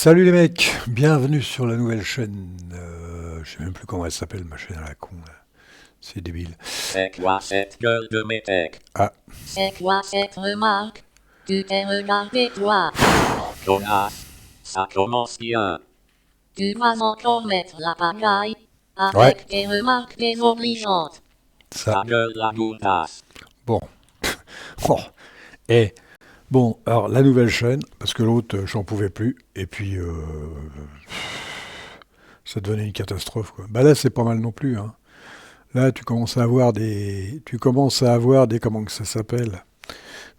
Salut les mecs, bienvenue sur la nouvelle chaîne. Je sais même plus comment elle s'appelle, ma chaîne à la con, là. C'est débile. C'est quoi cette gueule de métèque? Ah, C'est quoi cette remarque? Tu t'es regardé toi? Jonas, ça commence bien. Tu vas encore mettre la pagaille ouais, avec tes remarques désobligeantes. ça. Ta gueule la gourdasse. Bon. Oh. Et bon, alors la nouvelle chaîne, parce que l'autre, j'en pouvais plus. Et puis, ça devenait une catastrophe, quoi. Bah là, c'est pas mal non plus, hein. Là, tu commences à avoir des, comment que ça s'appelle?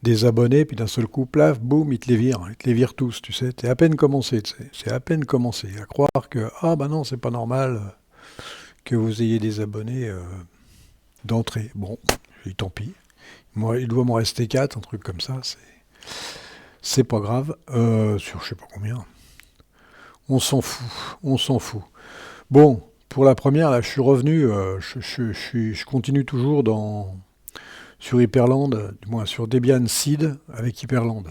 Des abonnés, puis d'un seul coup, plaf, boum, ils te les virent tous, tu sais. T'es à peine commencé, tu sais. C'est à peine commencé. À croire que, ah bah non, c'est pas normal que vous ayez des abonnés d'entrée. Bon, et tant pis. Moi, il doit m'en rester 4, un truc comme ça, c'est pas grave. Sur je sais pas combien. On s'en fout, on s'en fout. Bon, pour la première, là, je suis revenu, je continue toujours sur Hyperland, du moins sur Debian Seed avec Hyperland.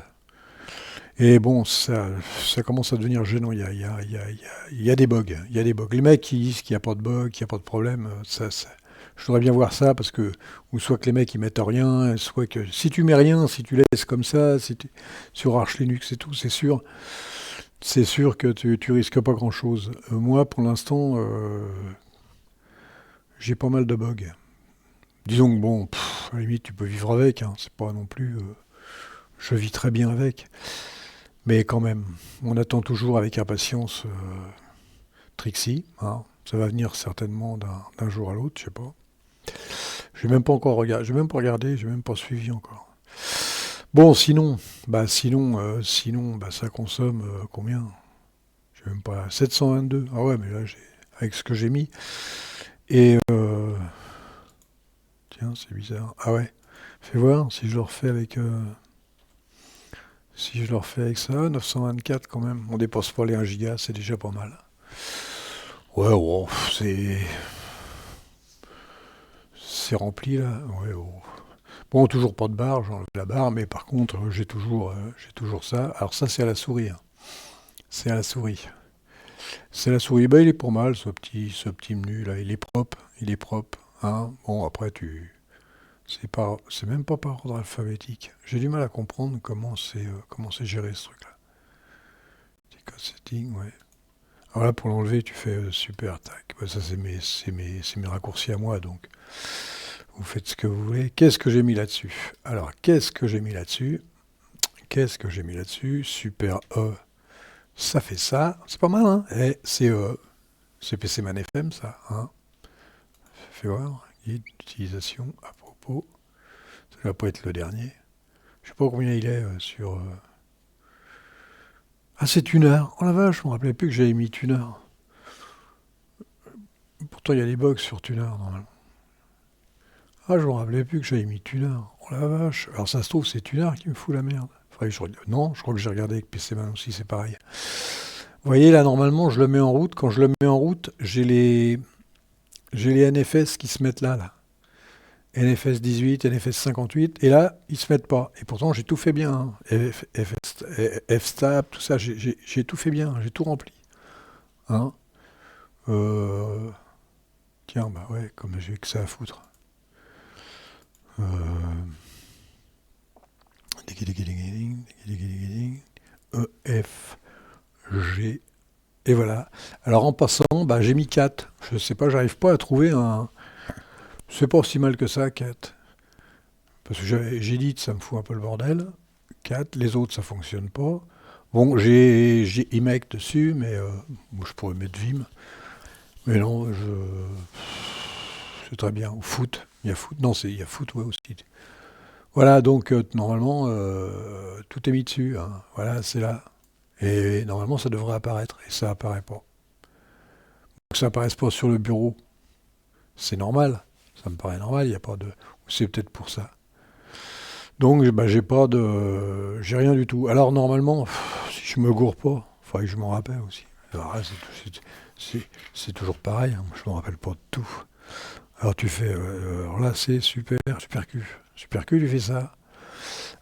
Et bon, ça commence à devenir gênant. Il y a des bugs. Il y a des bugs. Les mecs qui disent qu'il n'y a pas de bug, qu'il n'y a pas de problème, je voudrais bien voir ça parce que, ou soit que les mecs ils mettent rien, soit que si tu mets rien, si tu laisses comme ça, sur Arch Linux et tout, c'est sûr que tu risques pas grand chose. Moi, pour l'instant, j'ai pas mal de bugs. Disons que bon, à la limite, tu peux vivre avec, hein. C'est pas non plus, je vis très bien avec. Mais quand même, on attend toujours avec impatience Trixie, hein. Ça va venir certainement d'un jour à l'autre, je sais pas. Je n'ai même pas encore regardé, j'ai même pas regardé, j'ai même pas suivi encore. Bon, sinon, bah, ça consomme combien? Je sais même pas, 722. Ah ouais, mais là, avec ce que j'ai mis. Et tiens, c'est bizarre. Ah ouais, fais voir si je le refais avec. Si je le refais avec ça, 924 quand même. On dépasse pas les 1 giga, c'est déjà pas mal. Ouais, ouais, c'est rempli là. Ouais, oh. Bon, toujours pas de barre, j'enlève la barre, mais par contre, j'ai toujours ça. Alors ça, c'est à la souris, hein. C'est à la souris. C'est la souris. Bah, il est pas mal, ce petit menu là. Il est propre, il est propre, hein. Bon, après, c'est même pas par ordre alphabétique. J'ai du mal à comprendre comment c'est géré ce truc-là. Petit code setting, ouais. Alors là, pour l'enlever, tu fais super, tac. Bah, ça, c'est mes raccourcis à moi, donc vous faites ce que vous voulez. Qu'est-ce que j'ai mis là-dessus? Alors, qu'est-ce que j'ai mis là-dessus? Qu'est-ce que j'ai mis là-dessus? Super E, ça fait ça. C'est pas mal, hein? Et c'est PC Man FM, ça, hein? Fais voir. Guide d'utilisation à propos. Ça ne va pas être le dernier. Je sais pas combien il est sur. Ah, c'est Tuner. Oh la vache, je me rappelais plus que j'avais mis Tuner. Pourtant, il y a des bugs sur Tuner, normalement. Ah, je me rappelais plus que j'avais mis Tuner. Oh la vache. Alors, ça se trouve, c'est Tuner qui me fout la merde. Faudrait que non, je crois que j'ai regardé avec PCman aussi, c'est pareil. Vous voyez, là, normalement, je le mets en route. Quand je le mets en route, j'ai les NFS qui se mettent là. NFS 18, NFS 58, et là, ils se mettent pas. Et pourtant, j'ai tout fait bien, hein. FSTAB, tout ça, j'ai tout fait bien, j'ai tout rempli, hein. Euh, Tiens, bah ouais, comme j'ai que ça à foutre. Euh, E, F, G, et voilà. Alors en passant, bah, j'ai mis 4. Je sais pas, j'arrive pas à trouver un. C'est pas aussi mal que ça, 4. Parce que j'édite, ça me fout un peu le bordel. 4, les autres, ça fonctionne pas. Bon, j'ai iMac dessus, mais bon, je pourrais mettre Vim. Mais non, c'est très bien. Ou Foot. Il y a Foot. Non, il y a Foot, ouais, aussi. Voilà, donc normalement, tout est mis dessus, hein. Voilà, c'est là. Et normalement, ça devrait apparaître. Et ça apparaît pas. Que ça apparaisse pas sur le bureau, c'est normal. Ça me paraît normal, il n'y a pas de. C'est peut-être pour ça. Donc, bah, j'ai rien du tout. Alors, normalement, si je me gourre pas, il faudrait que je m'en rappelle aussi. Alors là, c'est toujours pareil, hein. Je me rappelle pas de tout. Alors, tu fais. Alors là, c'est super Q. Super Q, tu fais ça.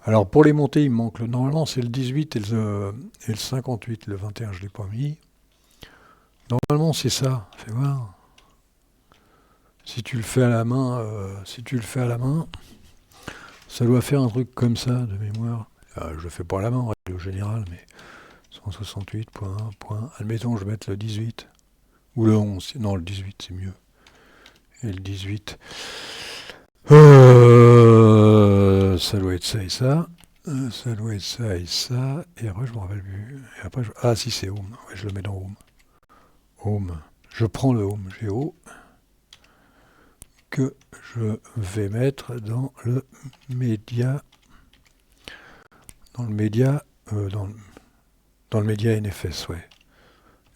Alors pour les montées, il me manque normalement c'est le 18 et le 58. Le 21, je ne l'ai pas mis. Normalement, c'est ça. Fais voir. Si tu le fais à la main, ça doit faire un truc comme ça de mémoire. Je le fais pas à la main en règle générale, mais 168.1. Admettons, je vais mettre le 18 ou le 11. Non, le 18, c'est mieux. Et le 18. Ça doit être ça et ça. Ça doit être ça et ça. Et après, je me rappelle plus. Et après, ah, si, c'est Home. Ouais, je le mets dans Home. Home. Je prends le Home Géo que je vais mettre dans le média. Dans le média. Dans le média NFS, ouais.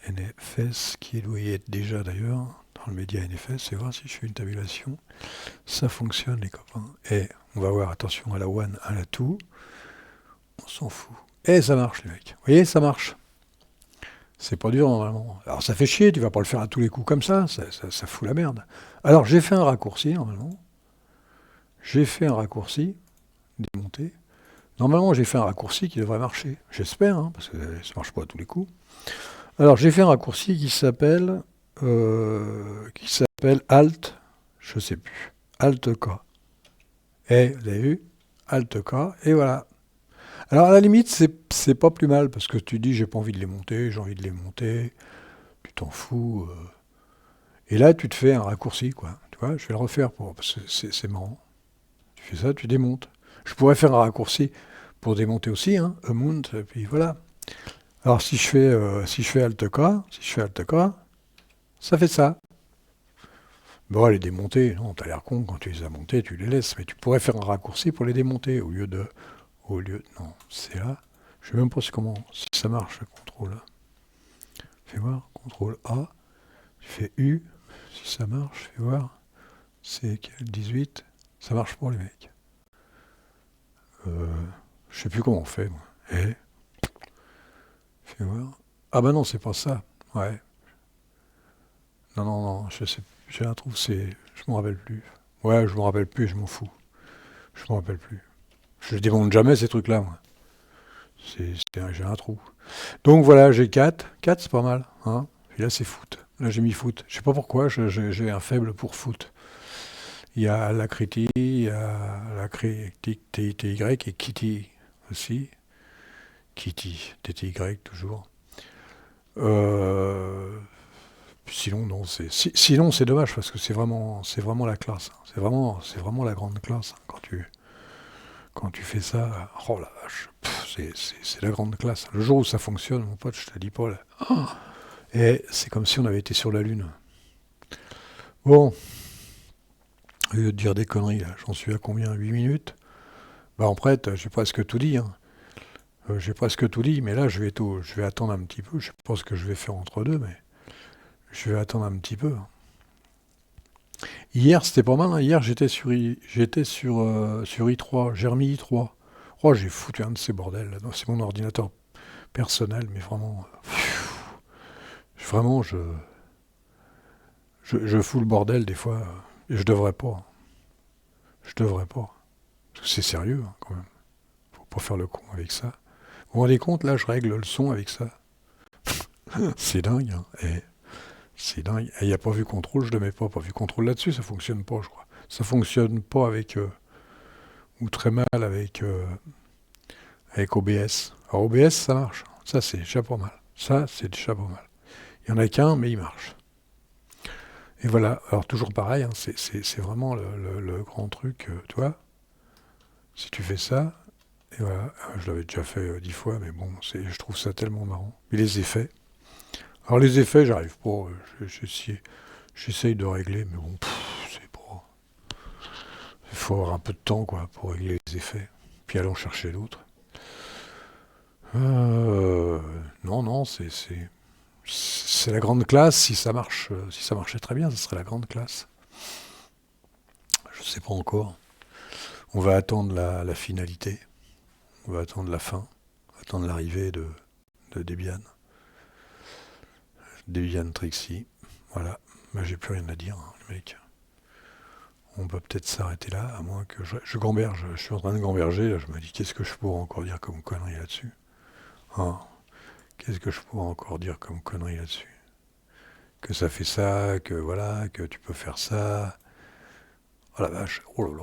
NFS, qui doit y être déjà d'ailleurs. Dans le média NFS, c'est voir si je fais une tabulation. Ça fonctionne, les copains. Et on va voir, attention à la one, à la two. On s'en fout. Et ça marche, les mecs. Vous voyez, ça marche. C'est pas dur, normalement. Alors, ça fait chier, tu vas pas le faire à tous les coups comme ça fout la merde. Alors, j'ai fait un raccourci, normalement. J'ai fait un raccourci, démonté. Normalement, j'ai fait un raccourci qui devrait marcher. J'espère, hein, parce que ça marche pas à tous les coups. Alors, j'ai fait un raccourci qui s'appelle Alt, je sais plus, Alt K. Et, vous avez vu, Alt K, et voilà. Alors, à la limite, c'est pas plus mal, parce que tu dis, j'ai pas envie de les monter, j'ai envie de les monter, tu t'en fous. Et là, tu te fais un raccourci, quoi. Tu vois, je vais le refaire, parce que c'est marrant. Tu fais ça, tu démontes. Je pourrais faire un raccourci pour démonter aussi, hein, mount, et puis voilà. Alors, si je fais Alt K, ça fait ça. Bon, les démonter, non, t'as l'air con, quand tu les as montés, tu les laisses, mais tu pourrais faire un raccourci pour les démonter, non, c'est là. Je sais même pas si ça marche, le contrôle. Fais voir, contrôle A, tu fais U, si ça marche, fais voir. C'est quel 18, ça marche pas les mecs. Je sais plus comment on fait, moi. Fais voir. Ah bah non, c'est pas ça. Ouais. Non, je sais, j'ai un trou, je m'en rappelle plus. Ouais, je m'en rappelle plus, je m'en fous. Je m'en rappelle plus. Je démonte jamais ces trucs-là, moi. J'ai un trou. Donc voilà, j'ai 4. 4, c'est pas mal. Hein. Et là, c'est foot. Là, j'ai mis foot. Je sais pas pourquoi, j'ai un faible pour foot. Il y a la critique, il y a la critique TY et Kitty aussi. Kitty, TTY toujours. Sinon, non, sinon, c'est dommage parce que c'est vraiment la classe. Hein. C'est vraiment la grande classe hein, quand tu fais ça. Oh la vache, c'est la grande classe. Le jour où ça fonctionne, mon pote, je te dis pas là. Oh, et c'est comme si on avait été sur la Lune. Bon, au lieu de dire des conneries, là, j'en suis à combien 8 minutes. Bah en fait, j'ai presque tout dit. Hein. J'ai presque tout dit, mais là, je vais attendre un petit peu. Je sais pas ce que je vais faire entre deux, mais je vais attendre un petit peu. Hier, c'était pas mal. Hein. Hier, j'étais sur i3. J'ai remis i3. Oh, j'ai foutu un de ces bordels. Là. C'est mon ordinateur personnel, mais vraiment, vraiment, je fous le bordel des fois. Et je devrais pas. Je devrais pas. Parce que c'est sérieux, hein, quand même. Faut pas faire le con avec ça. Vous vous rendez compte, là, je règle le son avec ça. C'est dingue. Hein. C'est dingue. Il n'y a pas vu contrôle, je ne le mets pas. Pas vu contrôle là-dessus, ça fonctionne pas, je crois. Ça fonctionne pas avec, ou très mal avec OBS. Alors OBS, ça marche. Ça, c'est déjà pas mal. Ça, c'est déjà pas mal. Il n'y en a qu'un, mais il marche. Et voilà. Alors toujours pareil, hein, c'est vraiment le grand truc, tu vois. Si tu fais ça, et voilà. Je l'avais déjà fait 10 fois, mais bon, je trouve ça tellement marrant. Et les effets. Alors les effets, j'arrive pas. J'essaye de régler, mais bon, c'est pas. Il faut avoir un peu de temps, quoi, pour régler les effets. Puis allons chercher d'autres. Non, c'est la grande classe. Si ça marchait très bien, ce serait la grande classe. Je sais pas encore. On va attendre la finalité. On va attendre la fin. On va attendre l'arrivée de Debian. Debian Trixie. Voilà. J'ai plus rien à dire, hein, les mecs. On peut peut-être s'arrêter là, à moins que je gamberge. Je suis en train de gamberger, là, je me dis, qu'est-ce que je pourrais encore dire comme connerie là-dessus? Hein? Qu'est-ce que je pourrais encore dire comme connerie là-dessus? Que ça fait ça, que voilà, que tu peux faire ça. Oh la vache, oh là là,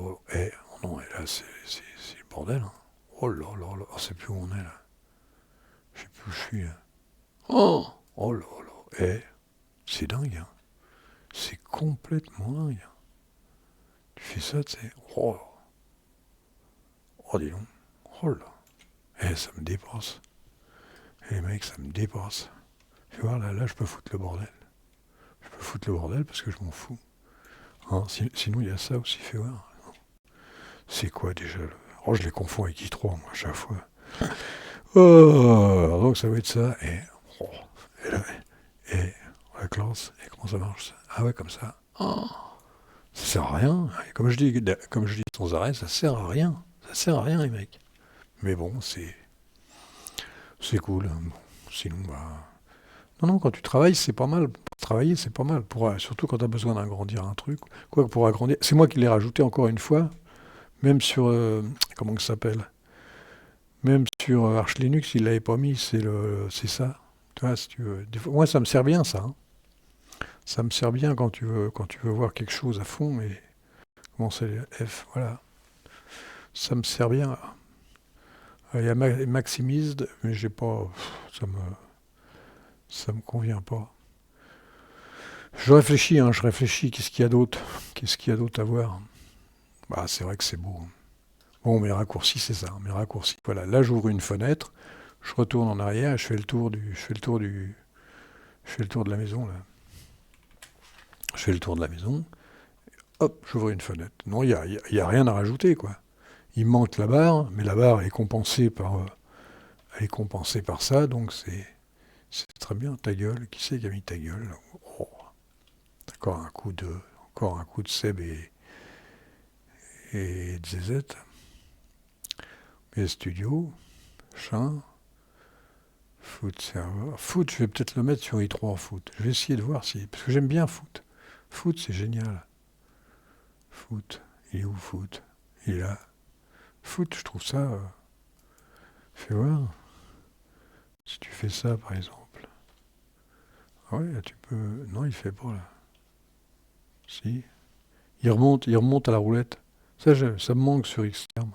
oh non, et là, c'est le bordel, hein. Oh là là là, on sait plus où on est, là. Je sais plus où je suis, là. Oh là là, c'est dingue, hein. C'est complètement dingue. Tu fais ça, tu sais, oh dis donc, oh là, ça me dépasse. Les mecs, ça me dépasse. Tu vois, là, je peux foutre le bordel. Je peux foutre le bordel parce que je m'en fous. Hein, sinon, il y a ça aussi, fais voir. C'est quoi déjà Oh, je les confonds avec I3, moi, à chaque fois. Oh, donc ça va être ça. Et là, et la classe, et comment ça marche ça? Ah ouais, comme ça. Ça sert à rien. Et comme je dis sans arrêt, ça sert à rien. Ça sert à rien, les mecs. Mais bon, c'est cool. Bon, sinon, bah. Non, quand tu travailles, c'est pas mal. Pour travailler, c'est pas mal. Surtout quand tu as besoin d'agrandir un truc. Quoi que pour agrandir. C'est moi qui l'ai rajouté encore une fois. Même sur. Comment ça s'appelle? Même sur Arch Linux, il l'avait pas mis. C'est ça. Tu vois, si tu veux. Moi, ça me sert bien, ça. Hein. Ça me sert bien quand tu veux voir quelque chose à fond. Et comment c'est F, voilà. Ça me sert bien. Il y a Maximized, mais j'ai pas. Ça me convient pas. Je réfléchis, qu'est-ce qu'il y a d'autre? Qu'est-ce qu'il y a d'autre à voir? Bah, c'est vrai que c'est beau. Bon, mes raccourcis, c'est ça. Mes raccourcis. Voilà, là, j'ouvre une fenêtre, je retourne en arrière, je fais le tour de la maison, là. Je fais le tour de la maison, hop, j'ouvre une fenêtre. Non, il y a rien à rajouter, quoi. Il manque la barre, mais la barre est compensée par ça, donc c'est très bien. Ta gueule, qui c'est qui a mis ta gueule? Oh, encore un coup de Seb et de ZZ. Et studio, machin, foot serveur. Foot, je vais peut-être le mettre sur i3 foot. Je vais essayer de voir si. Parce que j'aime bien foot. Foot, c'est génial. Foot. Il est où foot? Il est là. Foot, je trouve ça. Fais voir. Si tu fais ça, par exemple. Ouais, là, tu peux. Non, il fait pas là. Si. Il remonte à la roulette. Ça me manque sur Xterm.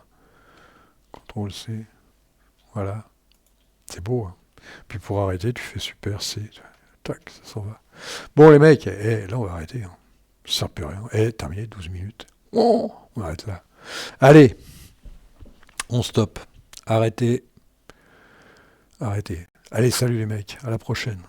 CTRL-C. Voilà. C'est beau, hein. Puis pour arrêter, tu fais Super C. Tac, ça s'en va. Bon, les mecs, là, on va arrêter. Hein. Ça sert plus à rien. Terminé, 12 minutes. Oh, on arrête là. Allez, on stoppe. Arrêtez. Allez, salut les mecs. À la prochaine.